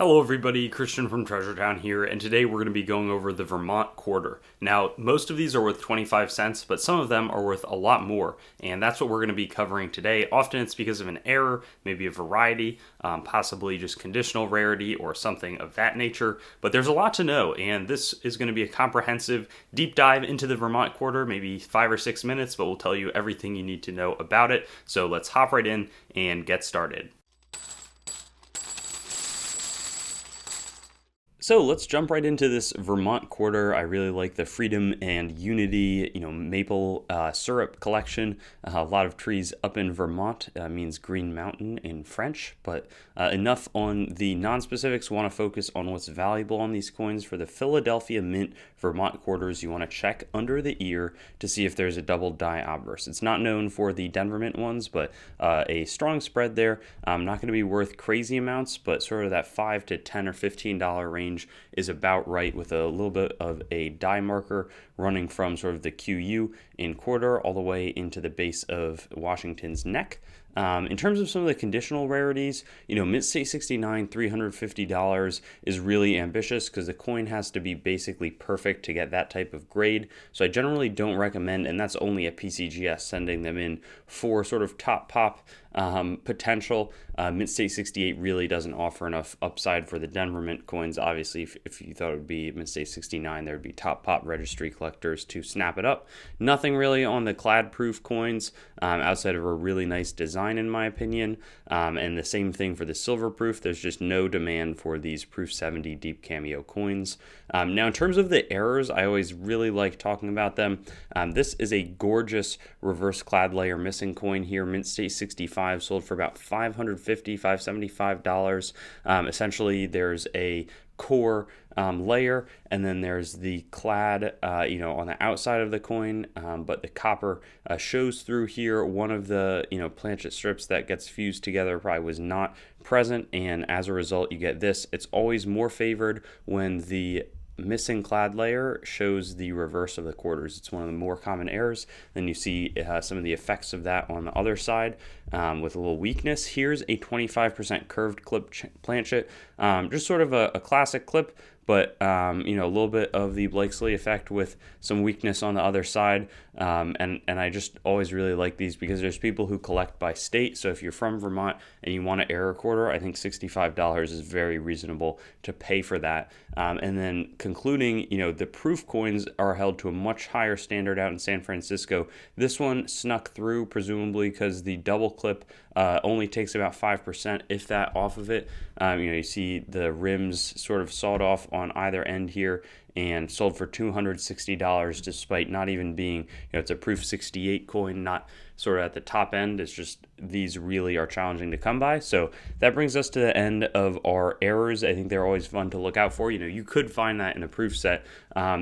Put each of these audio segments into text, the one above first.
Hello everybody, Christian from Treasure Town here, and today we're going to be going over the Vermont Quarter. Now, most of these are worth 25 cents, but some of them are worth a lot more, and that's what we're going to be covering today. Often it's because of an error, maybe a variety, possibly just conditional rarity or something of that nature, but there's a lot to know, and this is going to be a comprehensive deep dive into the Vermont Quarter, maybe 5 or 6 minutes, but we'll tell you everything you need to know about it. So let's hop right in and get started. So let's jump right into this Vermont Quarter. I really like the Freedom and Unity, maple syrup collection. A lot of trees up in Vermont means Green Mountain in French, but enough on the non-specifics. Want to focus on what's valuable on these coins. For the Philadelphia Mint Vermont Quarters, you want to check under the ear to see if there's a double die obverse. It's not known for the Denver Mint ones, but a strong spread there. Not going to be worth crazy amounts, but sort of that $5 to $10 or $15 range is about right, with a little bit of a die marker running from sort of the QU in quarter all the way into the base of Washington's neck. In terms of some of the conditional rarities, Mint State 69, $350 is really ambitious because the coin has to be basically perfect to get that type of grade. So I generally don't recommend, and that's only a PCGS, sending them in for sort of top pop potential. Mint State 68 really doesn't offer enough upside for the Denver Mint coins. Obviously, if you thought it would be Mint State 69, there would be top pop registry collectors to snap it up. Nothing really on the clad proof coins outside of a really nice design, in my opinion, and the same thing for the silver proof. There's just no demand for these proof 70 deep cameo coins. Now, in terms of the errors, I always really like talking about them. This is a gorgeous reverse clad layer missing coin here. Mint State 65 sold for about $575. Essentially, there's a core layer, and then there's the clad on the outside of the coin, but the copper shows through here. One of the planchet strips that gets fused together probably was not present, and as a result you get this. It's always more favored when the missing clad layer shows the reverse of the quarters. It's one of the more common errors. Then you see some of the effects of that on the other side with a little weakness. Here's a 25% curved clip planchet, just sort of a classic clip, but a little bit of the Blakesley effect with some weakness on the other side. And I just always really like these because there's people who collect by state. So if you're from Vermont and you want an error quarter, I think $65 is very reasonable to pay for that. And then concluding, the proof coins are held to a much higher standard out in San Francisco. This one snuck through, presumably because the double clip only takes about 5%, if that, off of it. You see the rims sort of sawed off on either end here and sold for $260, despite not even being, it's a proof 68 coin, not sort of at the top end. It's just these really are challenging to come by. So that brings us to the end of our errors. I think they're always fun to look out for. You could find that in a proof set.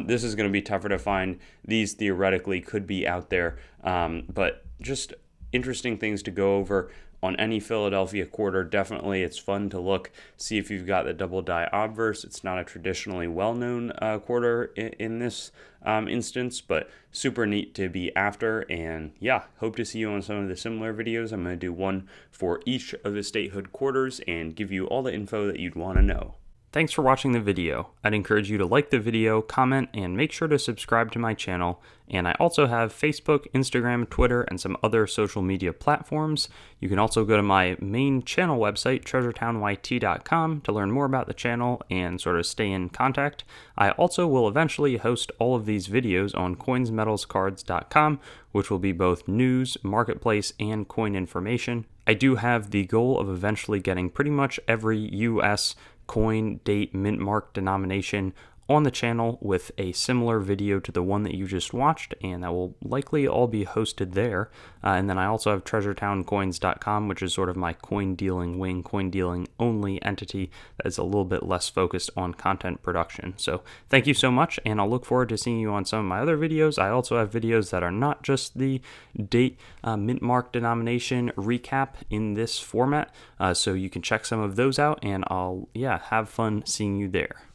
This is going to be tougher to find. These theoretically could be out there, but just interesting things to go over on any Philadelphia quarter. Definitely, it's fun to look, see if you've got the double die obverse. It's not a traditionally well-known quarter in this instance, but super neat to be after. And yeah, hope to see you on some of the similar videos. I'm going to do one for each of the statehood quarters and give you all the info that you'd want to know. Thanks for watching the video. I'd encourage you to like the video, comment, and make sure to subscribe to my channel. And I also have Facebook, Instagram, Twitter, and some other social media platforms. You can also go to my main channel website, treasuretownYT.com, to learn more about the channel and sort of stay in contact. I also will eventually host all of these videos on coinsmetalscards.com, which will be both news, marketplace, and coin information. I do have the goal of eventually getting pretty much every US coin, date, mint mark, denomination on the channel with a similar video to the one that you just watched, and that will likely all be hosted there. And then I also have treasuretowncoins.com, which is sort of my coin dealing wing, coin dealing only entity that is a little bit less focused on content production. So thank you so much, and I'll look forward to seeing you on some of my other videos. I also have videos that are not just the date, mint mark, denomination recap in this format, so you can check some of those out, and I'll have fun seeing you there.